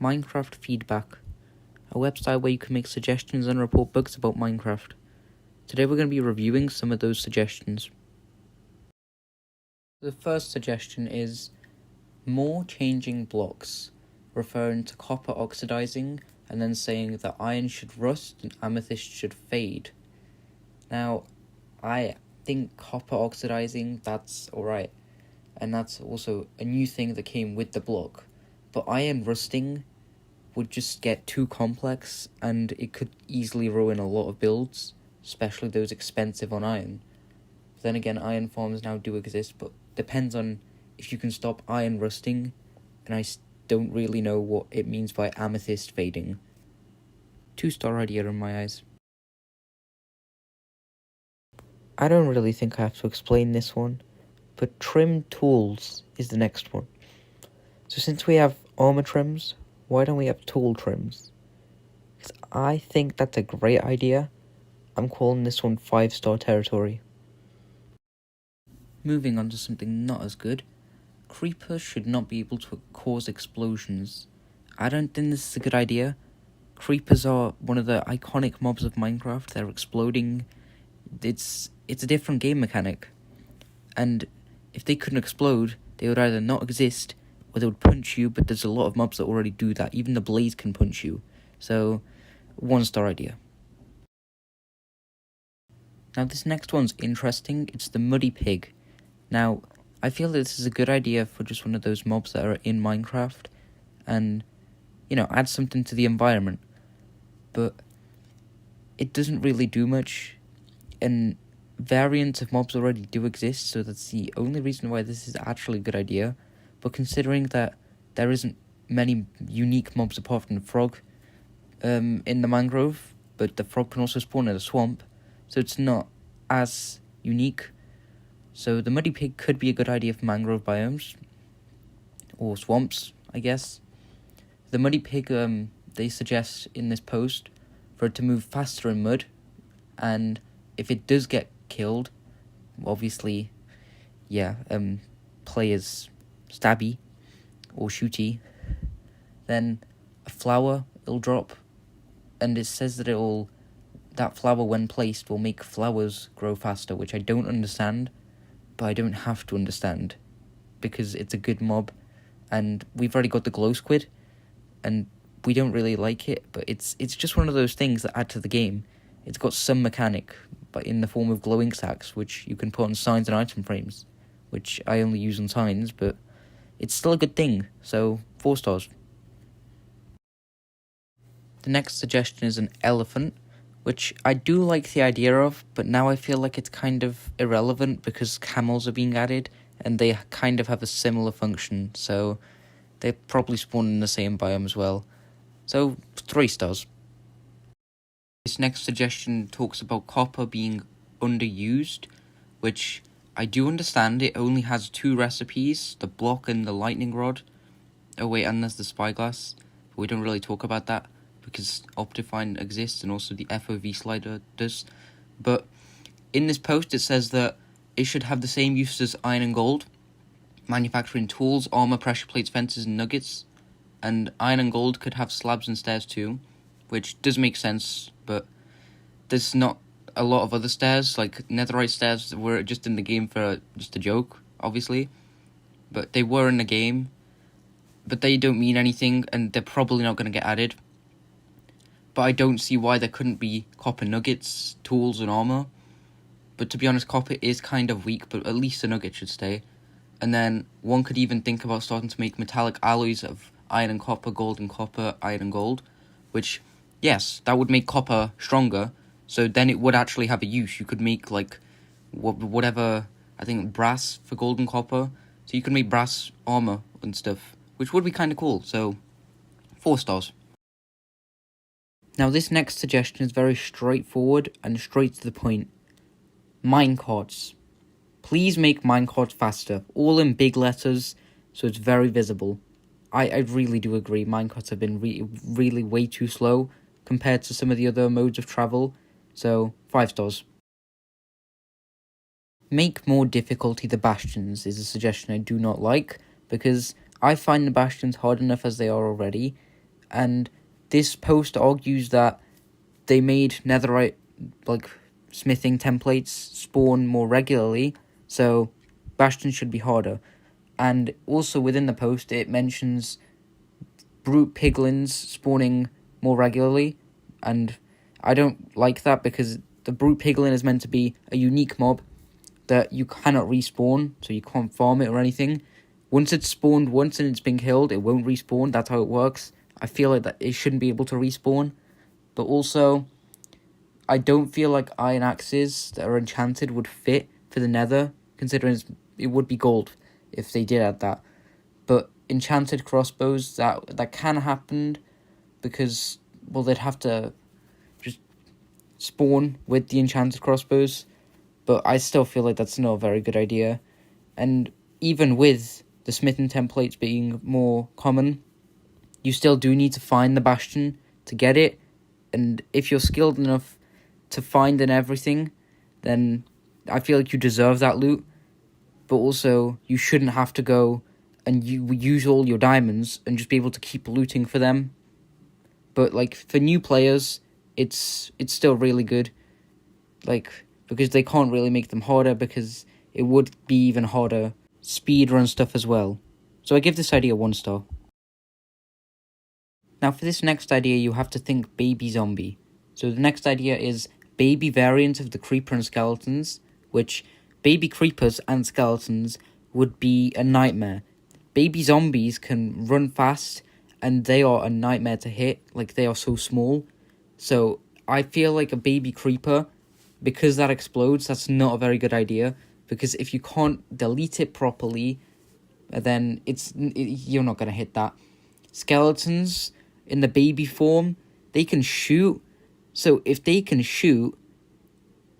Minecraft Feedback, a website where you can make suggestions and report bugs about Minecraft. Today we're going to be reviewing some of those suggestions. The first suggestion is more changing blocks, referring to copper oxidizing and then saying that iron should rust and amethyst should fade. Now, I think copper oxidizing, that's alright, and that's also a new thing that came with the block. But iron rusting would just get too complex and it could easily ruin a lot of builds, especially those expensive on iron. Then again, iron farms now do exist, but depends on if you can stop iron rusting, and I don't really know what it means by amethyst fading. 2-star idea in my eyes. I don't really think I have to explain this one, but trim tools is the next one. So since we have armor trims, why don't we have tool trims? Because I think that's a great idea. I'm calling this one 5-star territory. Moving on to something not as good. Creepers should not be able to cause explosions. I don't think this is a good idea. Creepers are one of the iconic mobs of Minecraft. They're exploding. It's a different game mechanic. And if they couldn't explode, they would either not exist or they would punch you, but there's a lot of mobs that already do that. Even the blaze can punch you. So, 1-star idea. Now this next one's interesting. It's the muddy pig. Now, I feel that this is a good idea for just one of those mobs that are in Minecraft and, add something to the environment. But it doesn't really do much, and variants of mobs already do exist, so that's the only reason why this is actually a good idea. But considering that there isn't many unique mobs apart from the frog in the mangrove, but the frog can also spawn in a swamp, so it's not as unique. So the muddy pig could be a good idea for mangrove biomes, or swamps, I guess. The muddy pig, they suggest in this post for it to move faster in mud, and if it does get killed, obviously, players stabby or shooty, then a flower will drop, and it says that that flower when placed will make flowers grow faster, which I don't understand, but I don't have to understand, because it's a good mob, and we've already got the glow squid, and we don't really like it, but it's just one of those things that add to the game. It's got some mechanic, but in the form of glowing sacks, which you can put on signs and item frames, which I only use on signs, but it's still a good thing, so 4 stars. The next suggestion is an elephant, which I do like the idea of, but now I feel like it's kind of irrelevant because camels are being added, and they kind of have a similar function, so they probably spawn in the same biome as well. So, 3 stars. This next suggestion talks about copper being underused, which I do understand. It only has 2 recipes, the block and the lightning rod. Oh wait, and there's the spyglass. But we don't really talk about that because Optifine exists and also the FOV slider does. But in this post it says that it should have the same use as iron and gold, manufacturing tools, armor, pressure plates, fences, and nuggets. And iron and gold could have slabs and stairs too, which does make sense, but there's not a lot of other stairs, like netherite stairs were just in the game for just a joke, obviously. But they were in the game, but they don't mean anything, and they're probably not going to get added. But I don't see why there couldn't be copper nuggets, tools, and armor. But to be honest, copper is kind of weak, but at least a nugget should stay. And then one could even think about starting to make metallic alloys of iron and copper, gold and copper, iron and gold, which, yes, that would make copper stronger, so then it would actually have a use. You could make, whatever, I think, brass for gold and copper, so you could make brass armor and stuff, which would be kind of cool, so 4 stars. Now this next suggestion is very straightforward and straight to the point. Minecarts. Please make minecarts faster, all in big letters, so it's very visible. I really do agree, minecarts have been really way too slow compared to some of the other modes of travel, so 5 stars. Make more difficulty the bastions is a suggestion I do not like, because I find the bastions hard enough as they are already, and this post argues that they made netherite, like, smithing templates spawn more regularly, so bastions should be harder. And also within the post, it mentions brute piglins spawning more regularly, and I don't like that because the brute piglin is meant to be a unique mob that you cannot respawn, so you can't farm it or anything. Once it's spawned once and it's been killed, it won't respawn. That's how it works. I feel like that it shouldn't be able to respawn. But also, I don't feel like iron axes that are enchanted would fit for the nether, considering it would be gold if they did add that. But enchanted crossbows, that can happen because, well, they'd have to just spawn with the enchanted crossbows. But I still feel like that's not a very good idea. And even with the smithing templates being more common, you still do need to find the bastion to get it. And if you're skilled enough to find and everything, then I feel like you deserve that loot. But also, you shouldn't have to go and you use all your diamonds and just be able to keep looting for them. But like for new players, it's still really good. Like, because they can't really make them harder because it would be even harder speedrun stuff as well. So I give this idea 1 star. Now for this next idea, you have to think baby zombie. So the next idea is baby variants of the creeper and skeletons, which baby creepers and skeletons would be a nightmare. Baby zombies can run fast and they are a nightmare to hit, like they are so small. So I feel like a baby creeper, because that explodes, that's not a very good idea, because if you can't delete it properly, then you're not going to hit that. Skeletons in the baby form, they can shoot, so if they can shoot,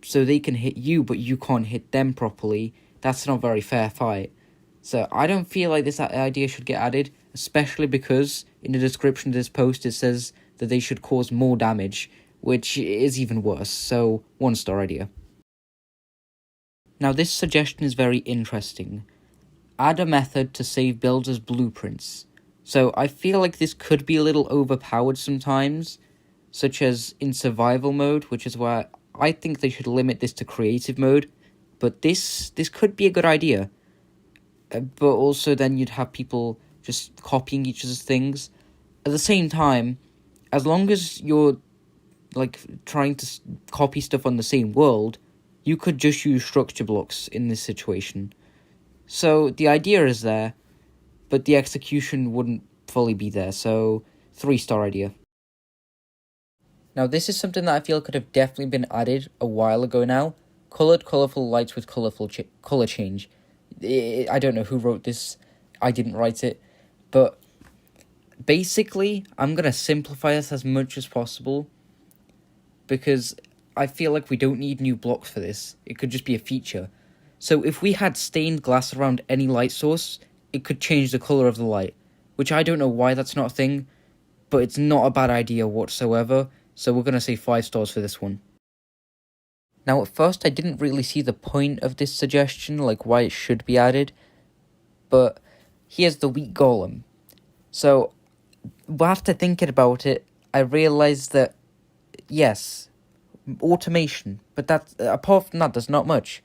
so they can hit you, but you can't hit them properly, that's not a very fair fight. So I don't feel like this idea should get added, especially because in the description of this post it says that they should cause more damage, which is even worse, so 1 star idea. Now this suggestion is very interesting. Add a method to save builders' blueprints. So I feel like this could be a little overpowered sometimes, such as in survival mode, which is why I think they should limit this to creative mode, but this could be a good idea. But also then you'd have people just copying each other's things. At the same time, as long as you're like trying to copy stuff on the same world, you could just use structure blocks in this situation. So the idea is there, but the execution wouldn't fully be there, so 3 star idea. Now this is something that I feel could have definitely been added a while ago now. Colourful lights with colourful colour change. I don't know who wrote this, I didn't write it, but basically I'm going to simplify this as much as possible, because I feel like we don't need new blocks for this. It could just be a feature. So if we had stained glass around any light source, it could change the colour of the light, which I don't know why that's not a thing, but it's not a bad idea whatsoever, so we're going to say 5 stars for this one. Now at first I didn't really see the point of this suggestion, like why it should be added, but here's the weak golem. So after thinking about it, I realised that yes, automation, but that apart from that, there's not much.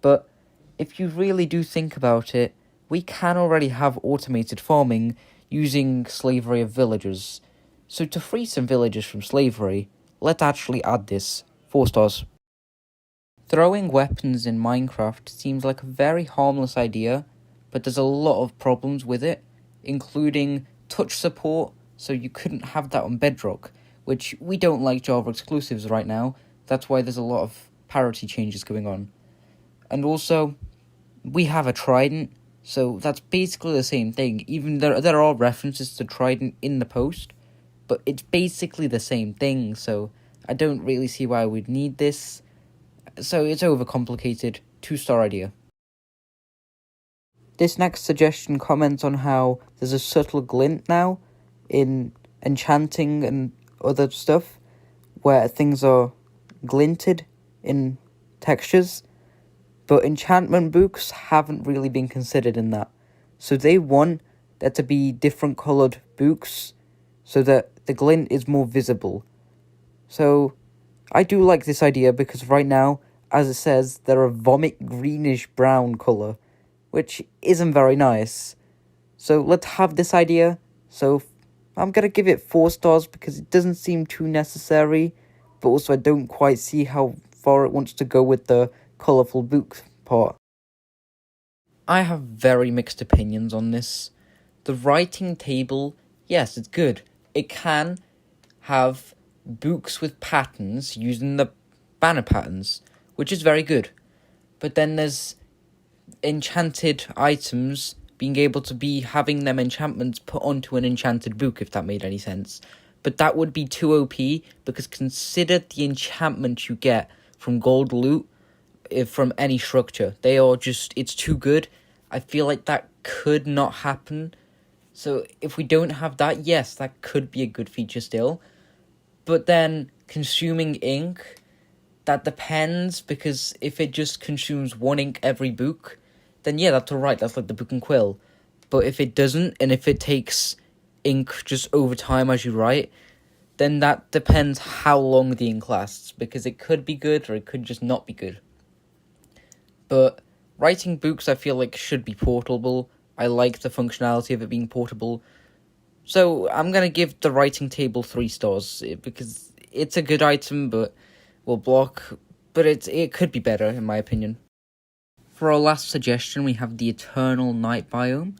But if you really do think about it, we can already have automated farming using slavery of villagers. So to free some villagers from slavery, let's actually add this. 4 stars. Throwing weapons in Minecraft seems like a very harmless idea, but there's a lot of problems with it, including touch support, so you couldn't have that on Bedrock, which we don't like Java exclusives right now. That's why there's a lot of parity changes going on. And also, we have a trident, so that's basically the same thing. Even there are references to trident in the post, but it's basically the same thing, so I don't really see why we'd need this. So it's overcomplicated. 2 star idea. This next suggestion comments on how there's a subtle glint now in enchanting and other stuff, where things are glinted in textures, but enchantment books haven't really been considered in that. So they want there to be different coloured books so that the glint is more visible. So I do like this idea because right now, as it says, they're a vomit greenish brown colour, which isn't very nice. So let's have this idea. So I'm gonna give it 4 stars because it doesn't seem too necessary, but also I don't quite see how far it wants to go with the colourful book part. I have very mixed opinions on this. The writing table, yes, it's good. It can have books with patterns using the banner patterns, which is very good. But then there's enchanted items being able to be having them enchantments put onto an enchanted book, if that made any sense. But that would be too OP, because consider the enchantment you get from gold loot from any structure. They are just, it's too good. I feel like that could not happen. So if we don't have that, yes, that could be a good feature still. But then consuming ink, that depends, because if it just consumes 1 ink every book, then yeah, that's alright, that's like the book and quill. But if it doesn't, and if it takes ink just over time as you write, then that depends how long the ink lasts, because it could be good or it could just not be good. But writing books, I feel like, should be portable. I like the functionality of it being portable. So I'm going to give the writing table 3 stars, because it's a good item, but will block. But it could be better, in my opinion. For our last suggestion, we have the Eternal Night biome.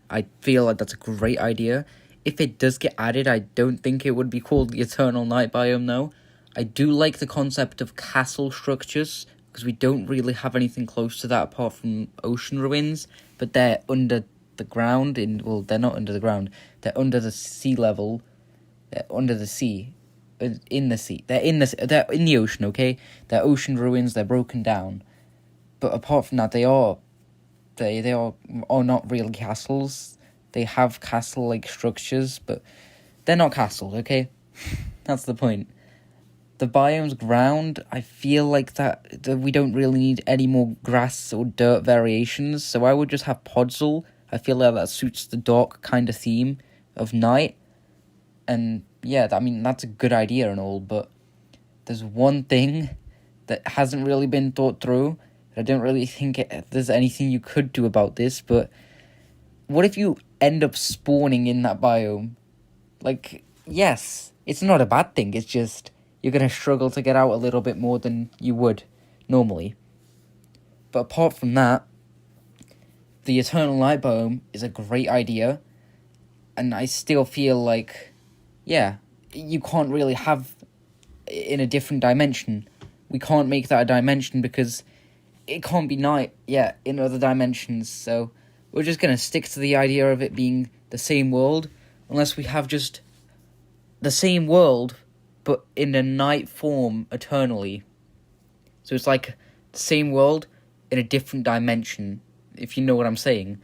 I feel like that's a great idea. If it does get added, I don't think it would be called the Eternal Night biome, though. I do like the concept of castle structures, because we don't really have anything close to that apart from ocean ruins, but they're under the ground. Well, they're not under the ground. They're under the sea level. They're under the sea. In the sea. They're in the ocean, okay? They're ocean ruins, they're broken down. But apart from that, they are not really castles. They have castle-like structures, but they're not castles, okay? That's the point. The biome's ground, I feel like that we don't really need any more grass or dirt variations, so I would just have Podzol. I feel like that suits the dark kind of theme of night. And yeah, that's a good idea and all, but there's one thing that hasn't really been thought through. I don't really think there's anything you could do about this, but what if you end up spawning in that biome? Like, yes, it's not a bad thing, it's just you're going to struggle to get out a little bit more than you would normally. But apart from that, the Eternal Night biome is a great idea, and I still feel like, yeah, you can't really have in a different dimension. We can't make that a dimension because it can't be night yet in other dimensions, so we're just going to stick to the idea of it being the same world, unless we have just the same world, but in a night form eternally. So it's like the same world in a different dimension, if you know what I'm saying.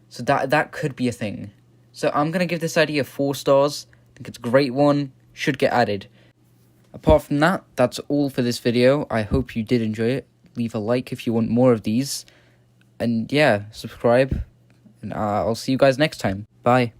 So that could be a thing. So I'm going to give this idea 4 stars. I think it's a great one, should get added. Apart from that, that's all for this video. I hope you did enjoy it. Leave a like if you want more of these. And yeah, subscribe. And I'll see you guys next time. Bye.